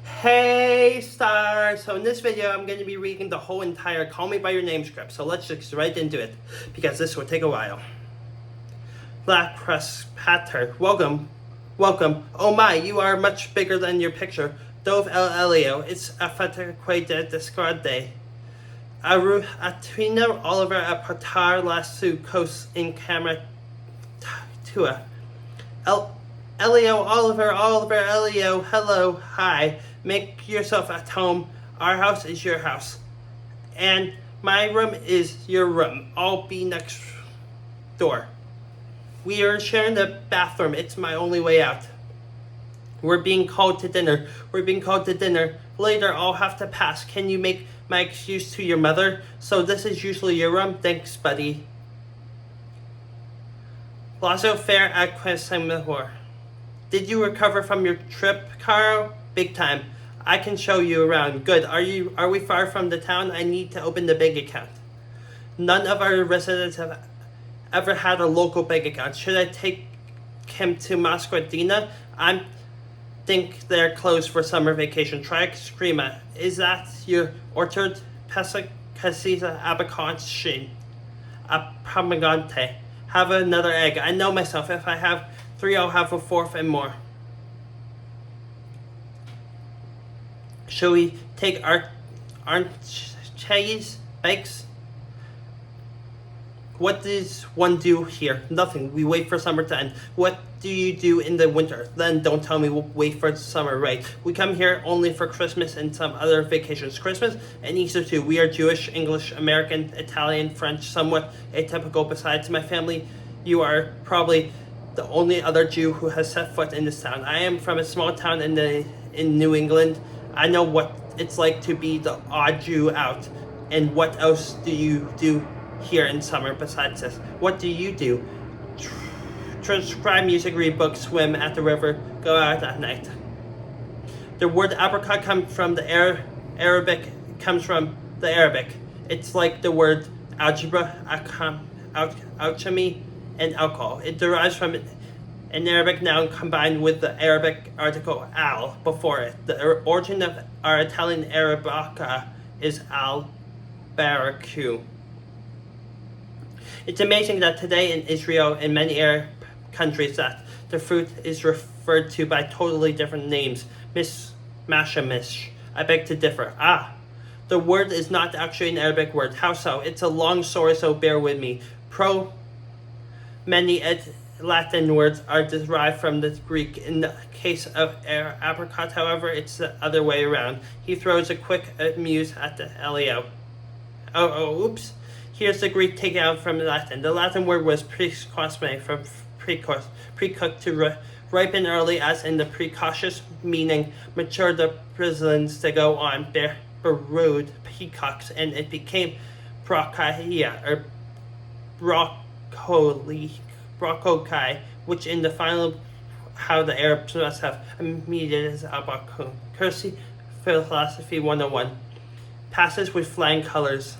Hey Star! So in this video I'm going to be reading the whole entire Call Me By Your Name script, so let's just right into it, because this will take a while. Black Press Patter, welcome, oh my, you are much bigger than your picture. Dove El Elio, it's a fataque de descarde. Aru Atrina Oliver a Patar Lasu Kos in Camera Tua. Elio, Oliver, Elio, hello, hi. Make yourself at home. Our house is your house. And my room is your room. I'll be next door. We are sharing the bathroom. It's my only way out. We're being called to dinner. Later, I'll have to pass. Can you make my excuse to your mother? So this is usually your room? Thanks, buddy. Lazo fair at Quesamahor. Did you recover from your trip, Caro? Big time. I can show you around. Good. Are we far from the town? I need to open the bank account. None of our residents have ever had a local bank account. Should I take him to Moscardina? I think they're closed for summer vacation. Try Screama. Is that your orchard? Pesa Casisa Abaconche. A Pramagante. Have another egg. I know myself. If I have 3, I'll have a 4th and more. Shall we take our cheese bikes? What does one do here? Nothing. We wait for summer to end. What do you do in the winter? Then don't tell me we'll wait for summer, right? We come here only for Christmas and some other vacations. Christmas and Easter too. We are Jewish, English, American, Italian, French, somewhat atypical. Besides my family, you are probably the only other Jew who has set foot in this town. I am from a small town in New England. I know what it's like to be the odd Jew out. And what else do you do here in summer besides this? What do you do? Transcribe music, read books, swim at the river, go out at night. The word apricot comes from the Arabic. It's like the word algebra, alchemy, and alcohol. It derives from an Arabic noun combined with the Arabic article al before it. The origin of our Italian Arabica is al-baraku. It's amazing that today in Israel and many Arab countries that the fruit is referred to by totally different names. Mashamish. I beg to differ. The word is not actually an Arabic word. How so? It's a long story, so bear with me. Many Latin words are derived from the Greek. In the case of apricot, however, it's the other way around. He throws a quick amuse at the Elio. Oops. Here's the Greek takeout from the Latin. The Latin word was precosme, from precooked to ripen early, as in the precautious, meaning mature the prisons to go on brood peacocks, and it became brocaia, or broccoli, which in the final, how the Arabs must have immediate as abaku. Cursi Philosophy 101. Passes with flying colors.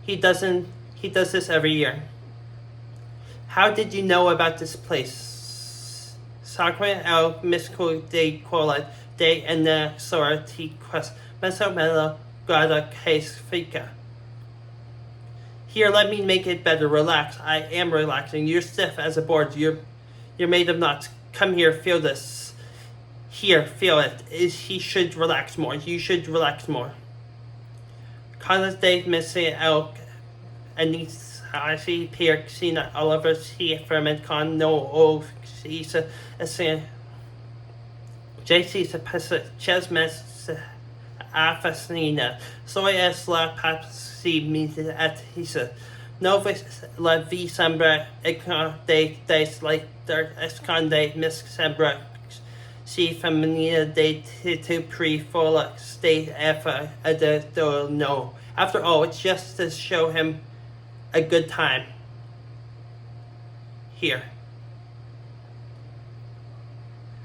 He does this every year. How did you know about this place? Sacre el misco de cola de enasora ti quest mesomelo grada case fica. Here, let me make it better. Relax. I am relaxing. You're stiff as a board. You're made of knots. Come here, feel this. Here, feel it. He should relax more. You should relax more. Carlos de Messi el Anis Asi Pierre Sina Oliver C. Ferment Con No O Isa Asin JC Sapesa Chesmes Afasnina Soy es la papsi mita at hisa Novis la vi sembra econ de des like der esconde mis sembra si feminina de titu pre fola state efa adento no. After all, it's just to show him a good time. Here.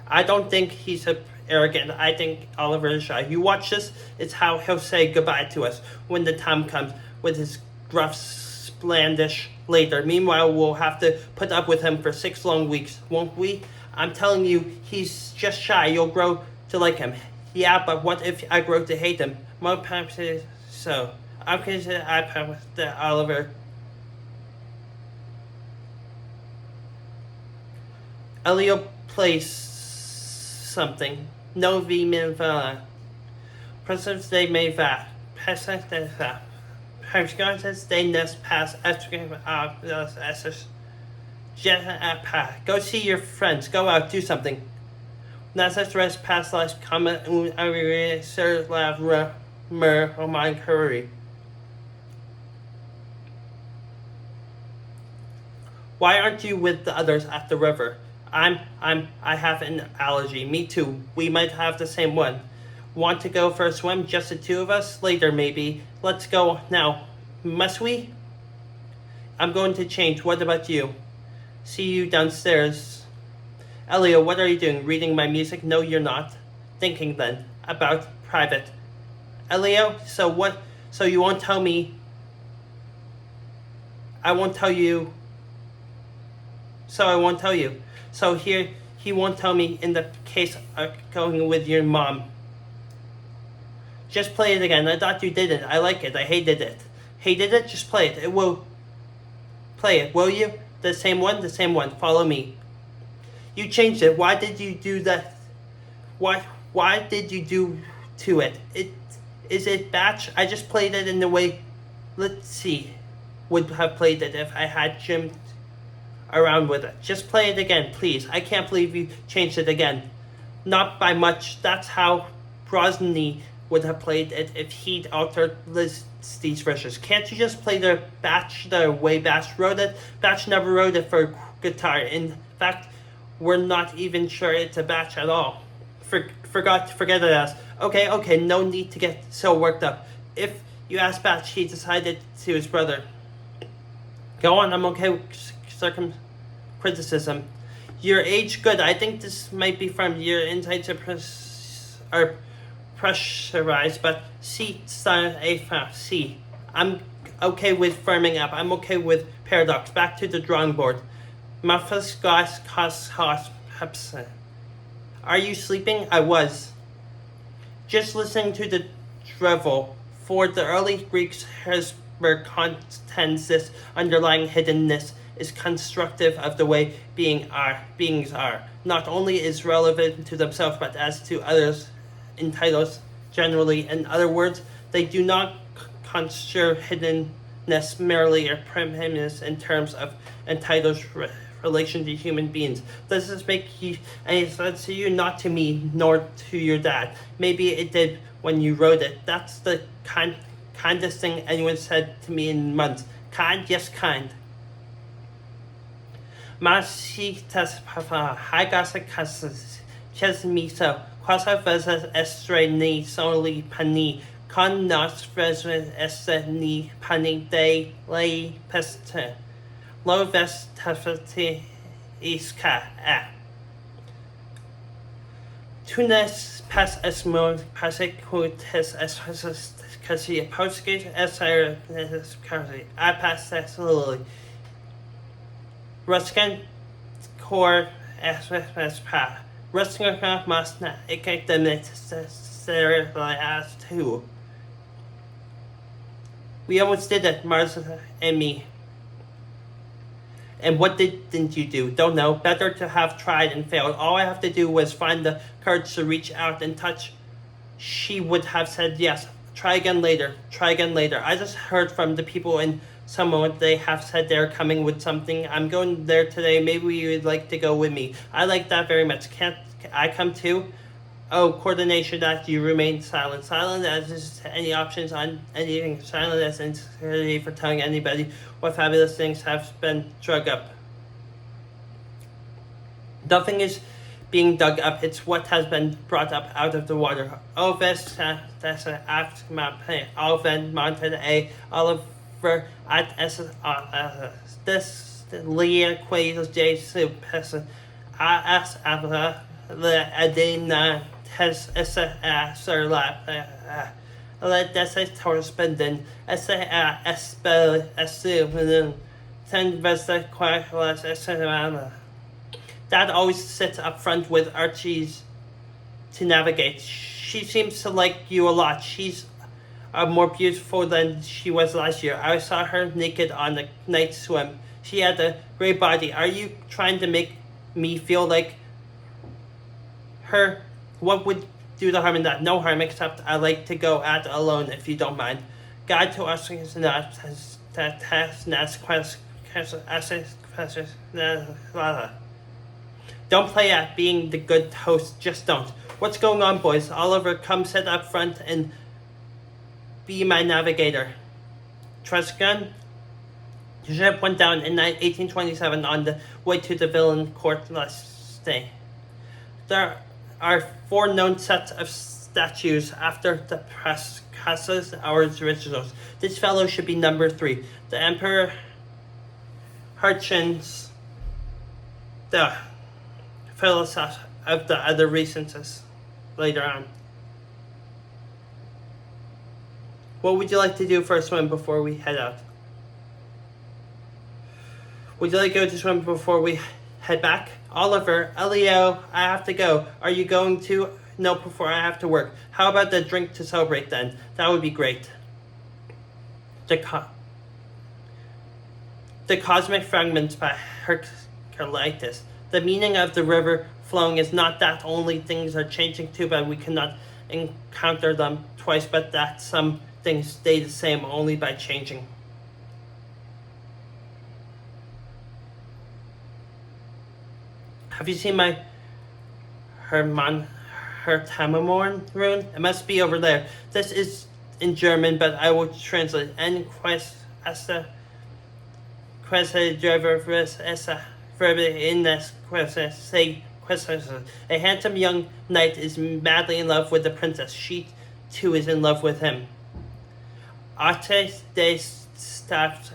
I don't think he's arrogant. I think Oliver is shy. You watch this, it's how he'll say goodbye to us when the time comes, with his gruff, splandish later. Meanwhile, we'll have to put up with him for 6 long weeks, won't we? I'm telling you, he's just shy. You'll grow to like him. Yeah, but what if I grow to hate him? More perhaps so. I'm considered I the Oliver. Elio plays something. No V Minvala. Presidents Day May Va. President Day Va. Presidents Day Nest Pass. Go see your friends. Go out. Do something. Nasas rest past last comment Sir Lav Mer Oman Curry. Why aren't you with the others at the river? I have an allergy. Me too. We might have the same one. Want to go for a swim? Just the two of us? Later, maybe. Let's go now. Must we? I'm going to change. What about you? See you downstairs. Elio, what are you doing? Reading my music? No, you're not. Thinking then. About private. Elio, so what? So you won't tell me? I won't tell you. So I won't tell you. So here, he won't tell me in the case of going with your mom. Just play it again. I thought you didn't. I like it. I hated it. Hated it? Just play it. It will. Play it, will you? The same one? The same one. Follow me. You changed it. Why did you do that? Why did you do to it? Is it batch? I just played it in the way, let's see, would have played it if I had Jim around with it. Just play it again, please. I can't believe you changed it again. Not by much. That's how Brosny would have played it if he'd altered Steve's verses. Can't you just play the batch the way Batch wrote it? Batch never wrote it for guitar. In fact, we're not even sure it's a batch at all. Forget it as. Okay, no need to get so worked up. If you ask Batch, he decided to his brother. Go on, I'm okay with criticism. Your age, good. I think this might be from your insights are pressurized, but see, I'm okay with firming up. I'm okay with paradox. Back to the drawing board. Are you sleeping? I was. Just listening to the drivel. For the early Greeks, Herzberg contends this underlying hiddenness is constructive of the way beings are. Not only is relevant to themselves, but as to others, entitles generally. In other words, they do not construe hiddenness merely or primitiveness in terms of entitles relation to human beings. Does this make any sense to you? Not to me, nor to your dad. Maybe it did when you wrote it. That's the kindest thing anyone said to me in months. Kind? Yes, kind. Masitas papa, higasa casas, chesmiso, quasa vezes estre ni soli pani, con nos vezes esse ni pani de lei peste. Lo ves tafati iska a. Tunes pas esmo pasecutes es kasi postgate esire kasi I pass that slowly. Ruskin core as pa. Ruskin must not ekate the necessary as too. We almost did it, Martha and me. And what didn't you do? Don't know. Better to have tried and failed. All I have to do was find the courage to reach out and touch. She would have said yes. Try again later. Try again later. I just heard from the people in Samoa. They have said they're coming with something. I'm going there today. Maybe you would like to go with me. I like that very much. Can't I come too? Oh, coordination that you remain silent. Silent as is any options on anything. Silent as insecurity for telling anybody what fabulous things have been dug up. Nothing is being dug up. It's what has been brought up out of the water. Oves, that's an act map. Alven, mounted a Oliver at this Leah Quays J. Soup. As Avla, the Adena. Has sir lap let that's a correspondent as a spell assume send vesta quite that always sits up front with Archie's to navigate. She seems to like you a lot. She's more beautiful than she was last year. I saw her naked on the night swim. She had a great body. Are you trying to make me feel like her? What would do the harm in that? No harm, except I like to go out alone if you don't mind. God to us is not that has not questions. Don't play at being the good host, just don't. What's going on, boys? Oliver, come sit up front and be my navigator. Truscan? The ship went down in 1827 on the way to the villain court last day. There are 4 known sets of statues after the press passes our originals. This fellow should be number 3. The Emperor Harchins, the philosopher of the other recenses later on. What would you like to do for a swim before we head out? Would you like to go to swim before we head back? Oliver, Elio, I have to go. Are you going to? No, before I have to work. How about the drink to celebrate then? That would be great. The Cosmic Fragments by Heraclitus. The meaning of the river flowing is not that only things are changing too bad we cannot encounter them twice, but that some things stay the same only by changing. Have you seen my Tamamorn rune? It must be over there. This is in German, but I will translate. En quest esta driver esa verb in this quest say quest. A handsome young knight is madly in love with the princess. She too is in love with him. Artes des staff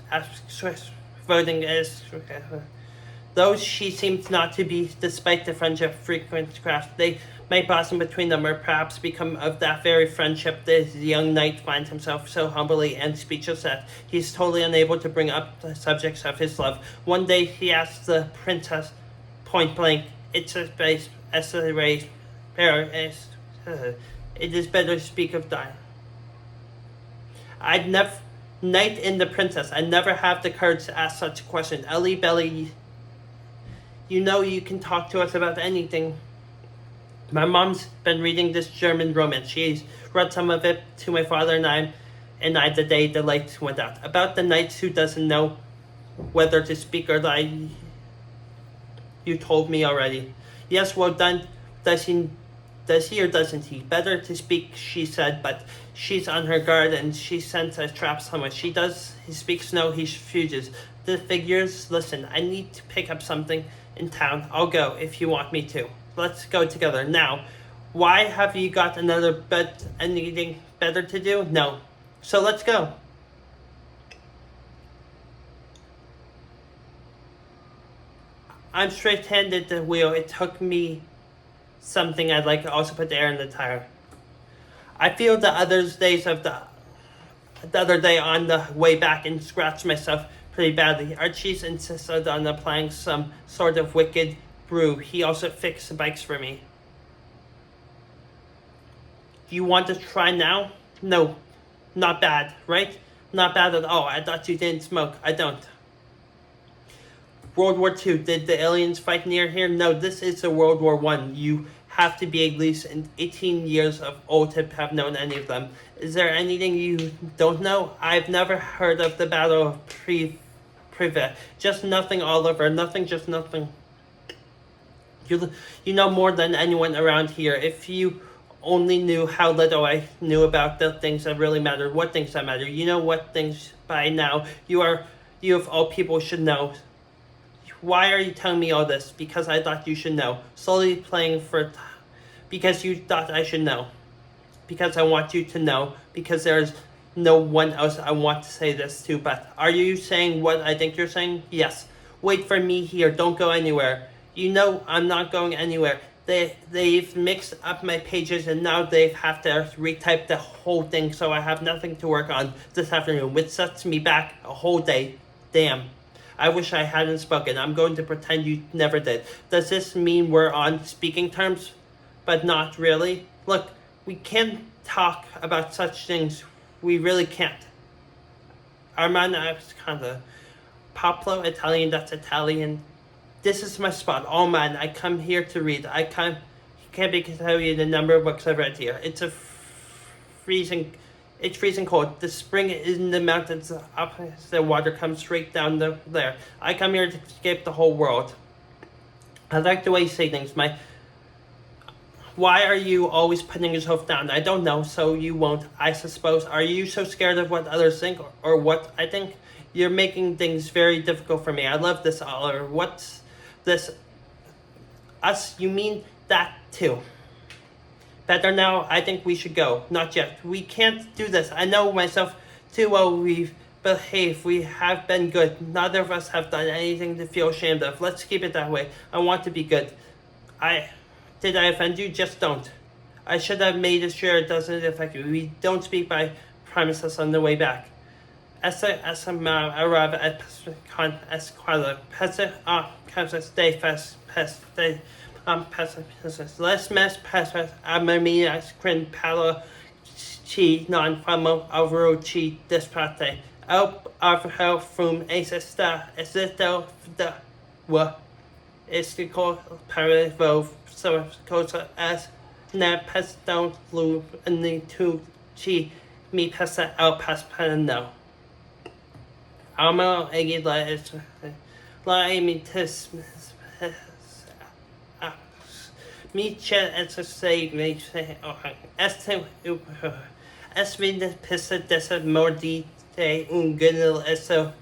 voting is though she seems not to be, despite the friendship frequent craft, they may blossom between them, or perhaps become of that very friendship. The young knight finds himself so humbly and speechless that he is totally unable to bring up the subjects of his love. One day he asks the princess point blank, it is better to speak of dying. I'd never, knight in the princess, I never have the courage to ask such a question. Ellie Belly, you know you can talk to us about anything. My mom's been reading this German romance. She's read some of it to my father and I the day the lights went out. About the knights who doesn't know whether to speak or die. You told me already. Yes, well done. Does he or doesn't he? Better to speak, she said, but she's on her guard and she sends a trap somewhere. He speaks, no, he refuses. The figures, listen, I need to pick up something in town. I'll go if you want me to. Let's go together. Now, why have you got anything better to do? No. So let's go. I'm straight-handed at the wheel. It took me something I'd like to also put air in the tire. I feel the other day on the way back and scratched myself pretty badly. Archie's insisted on applying some sort of wicked brew. He also fixed the bikes for me. Do you want to try now? No, not bad, right? Not bad at all. I thought you didn't smoke. I don't. World War II. Did the aliens fight near here? No, this is a World War I. You have to be at least 18 years of old to have known any of them. Is there anything you don't know? I've never heard of the Battle of Privet. Just nothing, Oliver. Nothing, just nothing. You know more than anyone around here. If you only knew how little I knew about the things that really matter. What things that matter? You know what things by now. You of all people should know. Why are you telling me all this? Because I thought you should know. Slowly playing for... Because you thought I should know. Because I want you to know. Because there's no one else I want to say this to. But are you saying what I think you're saying? Yes. Wait for me here. Don't go anywhere. You know I'm not going anywhere. They've mixed up my pages and now they have to retype the whole thing, so I have nothing to work on this afternoon, which sets me back a whole day. Damn. I wish I hadn't spoken. I'm going to pretend you never did. Does this mean we're on speaking terms? but not really. Look, we can't talk about such things. We really can't. Armando Absconda. Popolo, Italian, that's Italian. This is my spot. Oh man, I come here to read. I can't be tell you the number of books I've read here. It's freezing cold. The spring is in the mountains. Up the water comes straight down there. I come here to escape the whole world. I like the way you say things. Why are you always putting yourself down? I don't know, so you won't, I suppose. Are you so scared of what others think or what I think? You're making things very difficult for me. I love this, Oliver. What's this? Us? You mean that too? Better now, I think we should go. Not yet. We can't do this. I know myself too well. We've behaved. We have been good. Neither of us have done anything to feel ashamed of. Let's keep it that way. I want to be good. Did I offend you? Just don't. I should have made sure it doesn't affect you. We don't speak by promises on the way back. Essa arrive at con esquadra. Pesa casas de fest de les mes pesas amamias crin palo chi non famo avro chi despate. Alcohol from esta esito da wa estico paravo so cosa as na peston flu and the two chi mi pesa el paspano. Amo egi la mi tis mi che et say me say este es vind pisa desa mordi de un gunil eso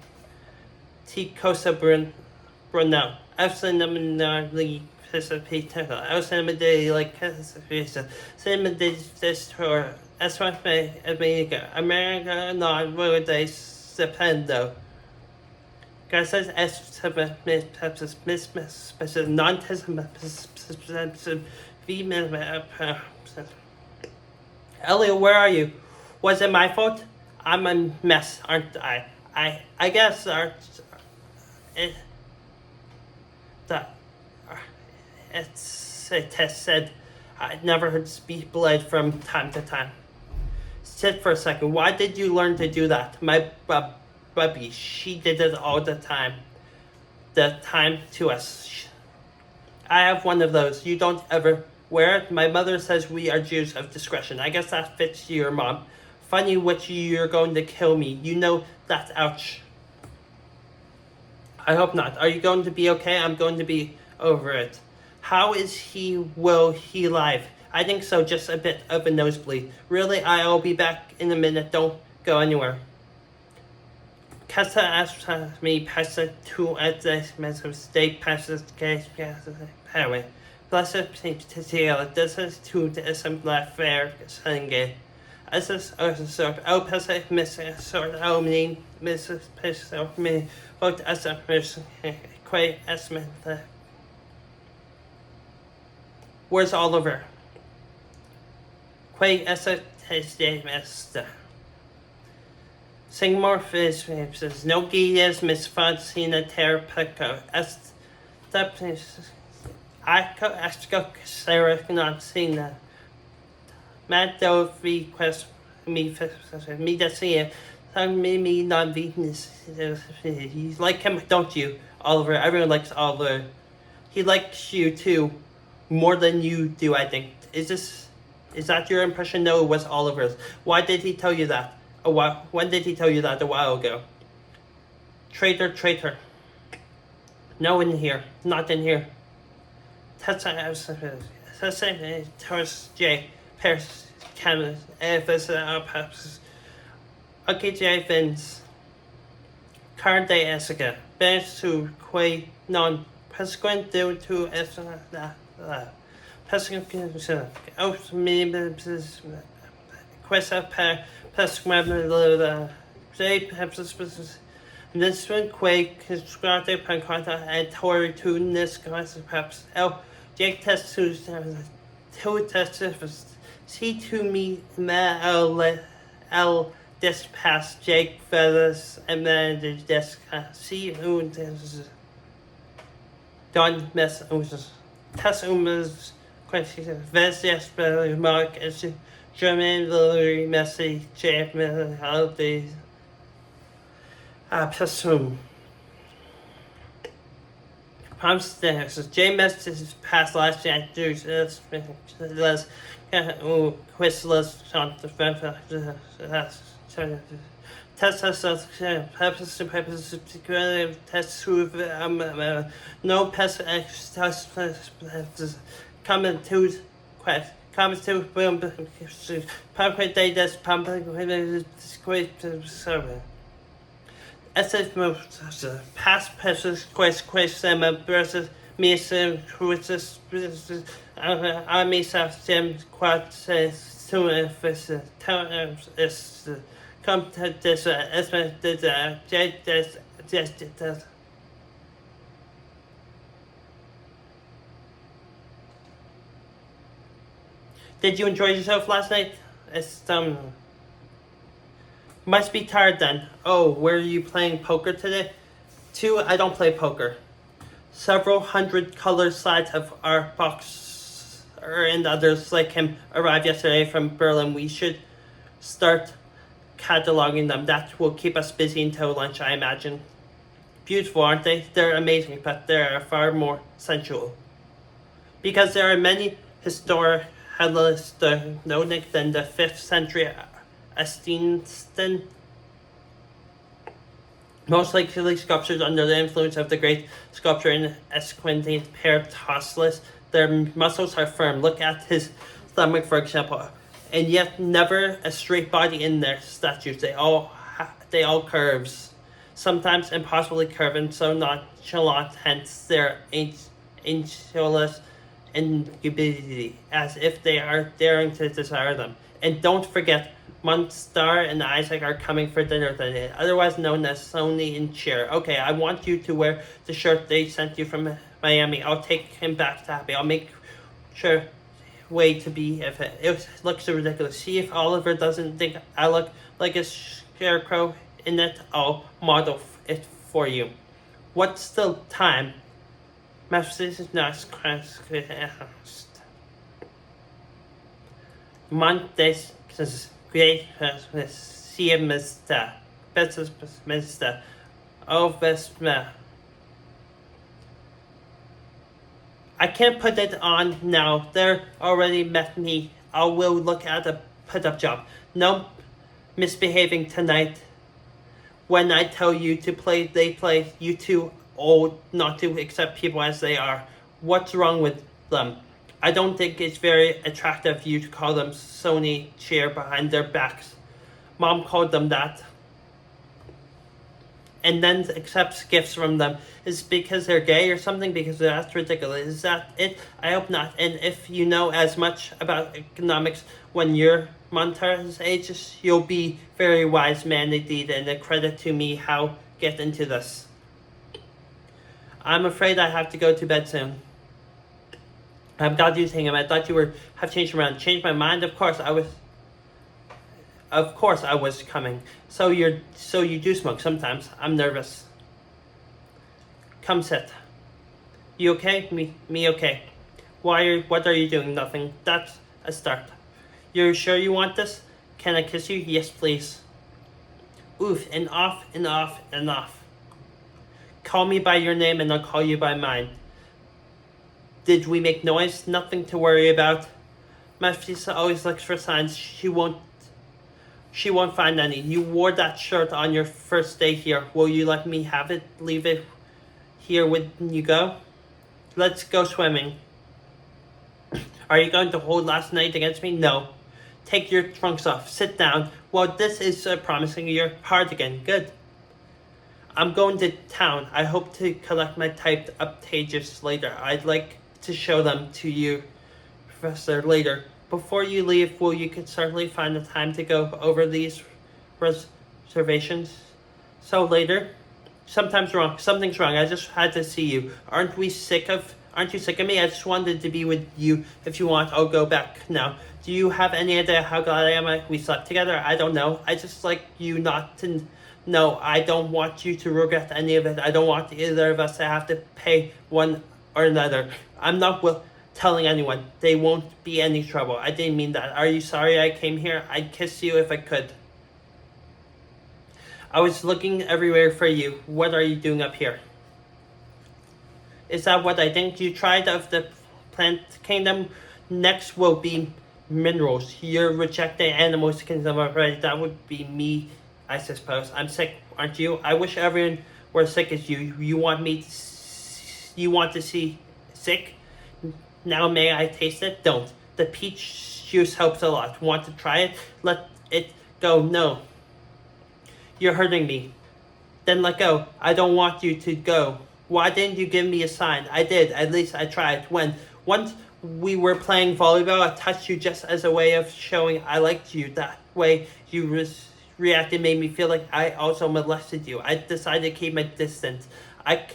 ti cosa bruno absolutely pisa pita absolutely like pisa same this or as what me America not what they dependo. Gracias es Elliot, where are you? Was it my fault? I'm a mess, aren't I? I guess it said I never heard speech blood from time to time. Sit for a second. Why did you learn to do that? My Bubby, she did it all the time. The time to us. I have one of those. You don't ever wear it. My mother says we are Jews of discretion. I guess that fits your mom. Funny which you're going to kill me. You know that's ouch. I hope not. Are you going to be okay? I'm going to be over it. How is he? Will he live? I think so, just a bit of a nosebleed. Really, I'll be back in a minute. Don't go anywhere. Casa asked me pasa tu at the state passes case anyway. Blessed Tatiela, this is to the assembly fair sangue. As a sort of pasa miss sort of mean Mrs. Piss of me vote as a person quite estimate. Where's Oliver? Quay essa esta. Sing more fish says no guias Miss Francina Terpeco. Aco Asco Sarah not seen that. Matt do request me to see him. Me not Venus. You like him, don't you, Oliver? Everyone likes Oliver. He likes you too, more than you do, I think. Is that your impression? No, it was Oliver's. Why did he tell you that? When did he tell you that? A while ago. Traitor. No in here. Not in here. Taurus J. Paris. Canada. Ephes. Okay, J. Vince. Card de Essica. Best to Quay non. Pesquent due to Essica. Questa per Pesquem J. Pepsis. This one quake Scrate Pancata and Tory to this class of Peps. Jake test to two tests. See to me L this pass Jake Feathers and then the desk. See who this don't mess. Test Westjäspel, Mark, German, Valerie, Messi, Chapman, Holidays, Pessum. Palmstairs, James is past last year, Jews, Les, Whistler's, tests who no pest common to quest comes to pumpkin day that's pumpkin great server. SF past pests quest versus me cruises army south gem quad says to is come to this estimate just Did you enjoy yourself last night? It's must be tired then. Oh, were you playing poker today? 2, I don't play poker. Several hundred colored slides of our box and others like him arrived yesterday from Berlin. We should start cataloging them. That will keep us busy until lunch, I imagine. Beautiful, aren't they? They're amazing, but they're far more sensual. Because there are many historic Hellenistic than the 5th century Estenston. Most likely sculptures under the influence of the great sculptor in Esquintine Pertoslis. Their muscles are firm. Look at his stomach, for example, and yet never a straight body in their statues. They all curves, sometimes impossibly curved, and so nonchalant. Hence their ancillous incubity, as if they are daring to desire them. And don't forget, Munster and Isaac are coming for dinner today, otherwise known as Sony and Cher. Okay, I want you to wear the shirt they sent you from Miami. I'll take him back to Happy. I'll make sure way to be if it looks so ridiculous. See if Oliver doesn't think I look like a scarecrow in it. I'll model it for you. What's the time? Messages is not Mondays great siemester Mister Ovesma. I can't put it on now. They're already met me. I will look at a put-up job. No misbehaving tonight. When I tell you to play, they play. You too old not to accept people as they are. What's wrong with them? I don't think it's very attractive of you to call them Sony Cher behind their backs. Mom called them that. And then accepts gifts from them. Is it because they're gay or something? Because that's ridiculous. Is that it? I hope not. And if you know as much about economics when you're Monter's age, you'll be very wise man indeed, and a credit to me how get into this. I'm afraid I have to go to bed soon. I've got you thinking. I thought you have changed around. Changed my mind? Of course I was coming. So you do smoke sometimes. I'm nervous. Come sit. You okay? Me okay. What are you doing? Nothing. That's a start. You're sure you want this? Can I kiss you? Yes, please. Oof, and off, and off, and off. Call me by your name and I'll call you by mine. Did we make noise? Nothing to worry about. Mafisa always looks for signs. She won't find any. You wore that shirt on your first day here. Will you let me have it? Leave it here when you go? Let's go swimming. Are you going to hold last night against me? No. Take your trunks off. Sit down. Well, this is promising your heart again. Good. I'm going to town. I hope to collect my typed up pages later. I'd like to show them to you, Professor, later. Before you leave, you could certainly find the time to go over these reservations. So later, something's wrong. I just had to see you. Aren't you sick of me? I just wanted to be with you. If you want, I'll go back now. Do you have any idea how glad I am we slept together? I don't know. I just like you not to know. I don't want you to regret any of it. I don't want either of us to have to pay one or another. I'm not telling anyone. They won't be any trouble. I didn't mean that. Are you sorry I came here? I'd kiss you if I could. I was looking everywhere for you. What are you doing up here? Is that what I think you tried of the plant kingdom? Next will be minerals. You're rejecting animals kingdom already. That would be me, I suppose. I'm sick, aren't you? I wish everyone were sick as you. You want to see sick? Now may I taste it? Don't. The peach juice helps a lot. Want to try it? Let it go. No. You're hurting me. Then let go. I don't want you to go. Why didn't you give me a sign? I did. At least I tried. Once we were playing volleyball, I touched you just as a way of showing I liked you. That way you reacted made me feel like I also molested you. I decided to keep my distance. I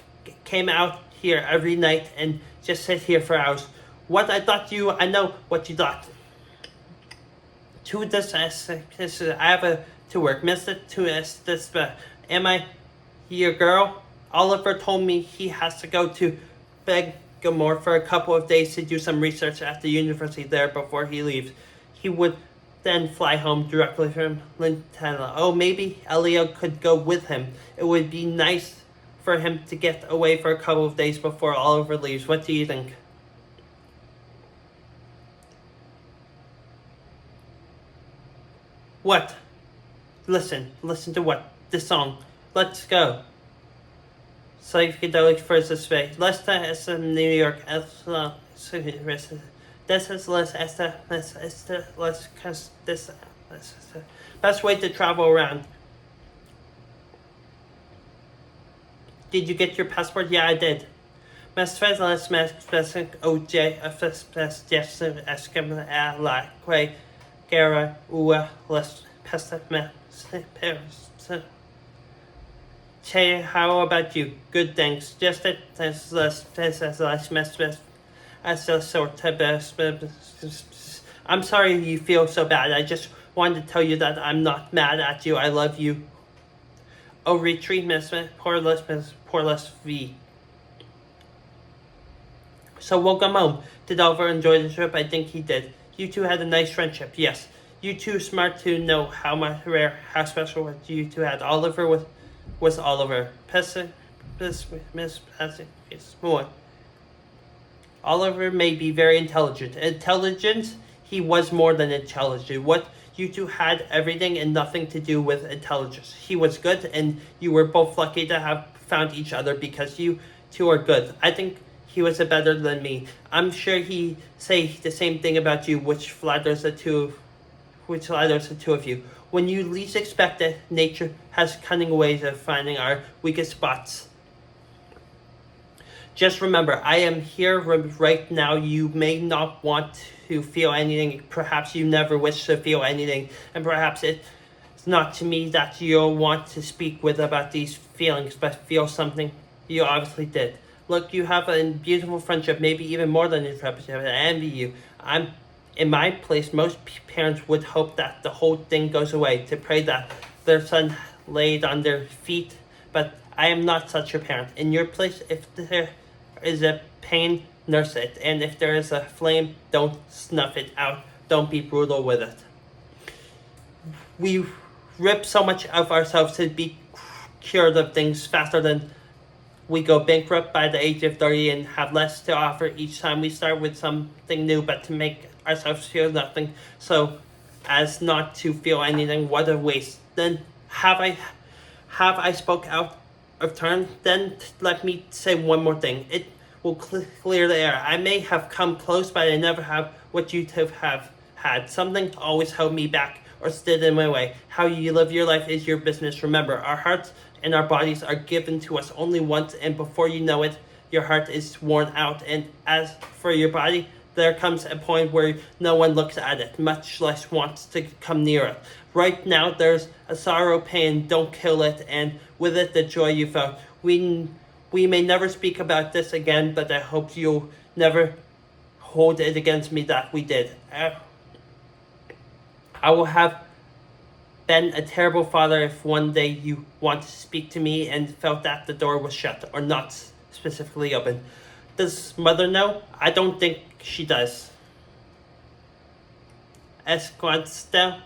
came out here every night and just sit here for hours. What I thought I know what you thought. I have to work. Mr. this, am I your girl? Oliver told me he has to go to Begamore for a couple of days to do some research at the university there before he leaves. He would then fly home directly from Lintana. Oh, maybe Elio could go with him. It would be nice for him to get away for a couple of days before Oliver leaves. What do you think? What? Listen to what? This song. Let's go. Psychedelic first this way. Let's New York. This is best way to travel around. Did you get your passport? Yeah, I did. Che, how about you? Good, thanks. Just I'm sorry you feel so bad. I just wanted to tell you that I'm not mad at you. I love you. Oh, retreat, Miss poor less V. So welcome home. Did Oliver enjoy the trip? I think he did. You two had a nice friendship. Yes. You two smart to know how special what you two had. Oliver was Oliver. More. Oliver may be very intelligent. He was more than intelligent. What you two had everything and nothing to do with intelligence. He was good, and you were both lucky to have found each other because you two are good. I think he was better than me. I'm sure he say the same thing about you, which flatters the two of you. When you least expect it, nature has cunning ways of finding our weakest spots. Just remember, I am here right now. You may not want to feel anything. Perhaps you never wish to feel anything. And perhaps it's not to me that you'll want to speak with about these feelings, but feel something you obviously did. Look, you have a beautiful friendship, maybe even more than a friendship. I envy you. I'm in my place. Most parents would hope that the whole thing goes away, to pray that their son laid on their feet. But I am not such a parent. In your place, if there is a pain, nurse it. And if there is a flame, don't snuff it out. Don't be brutal with it. We rip so much of ourselves to be cured of things faster than we go bankrupt by the age of 30 and have less to offer each time we start with something new, but to make ourselves feel nothing so as not to feel anything. What a waste. Then have I spoke out of turn? Then let me say one more thing. It will clear the air. I may have come close, but I never have what you have had. Something always held me back or stood in my way. How you live your life is your business. Remember, our hearts and our bodies are given to us only once, and before you know it, your heart is worn out. And as for your body, there comes a point where no one looks at it, much less wants to come near it. Right now, there's a sorrow, pain, don't kill it, and with it, the joy you felt. We may never speak about this again, but I hope you'll never hold it against me that we did. I will have been a terrible father if one day you want to speak to me and felt that the door was shut or not specifically open. Does mother know? I don't think she does. Esquanto?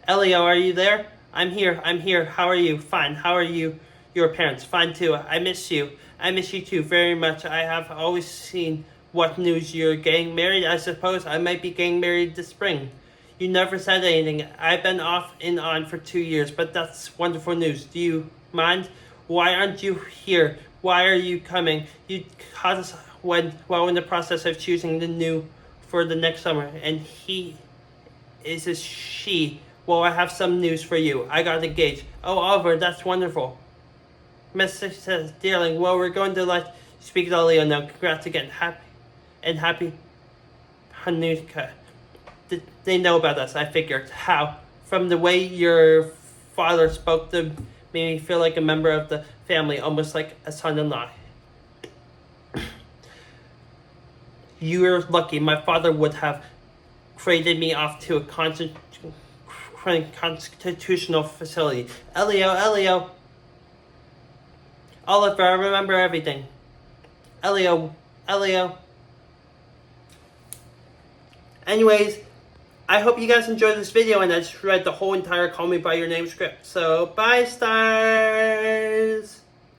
Elio, are you there? I'm here. How are you? Fine. How are you? Your parents? Fine too. I miss you. I miss you too very much. I have always seen what news you're getting married. I suppose I might be getting married this spring. You never said anything. I've been off and on for 2 years, but that's wonderful news. Do you mind? Why aren't you here? Why are you coming? You caught us while in the process of choosing the new for the next summer, and he is a she. Well, I have some news for you. I got engaged. Oh, Oliver, that's wonderful. Message says, dearling, well, we're going to let you speak to Leo now. Congrats again. Happy Hanukkah. They know about us, I figured. How? From the way your father spoke to made me feel like a member of the family, almost like a son-in-law. You're lucky. My father would have traded me off to a constitutional facility. Elio. Oliver, I remember everything. Elio. Anyways, I hope you guys enjoyed this video, and I just read the whole entire Call Me By Your Name script. So, bye, stars!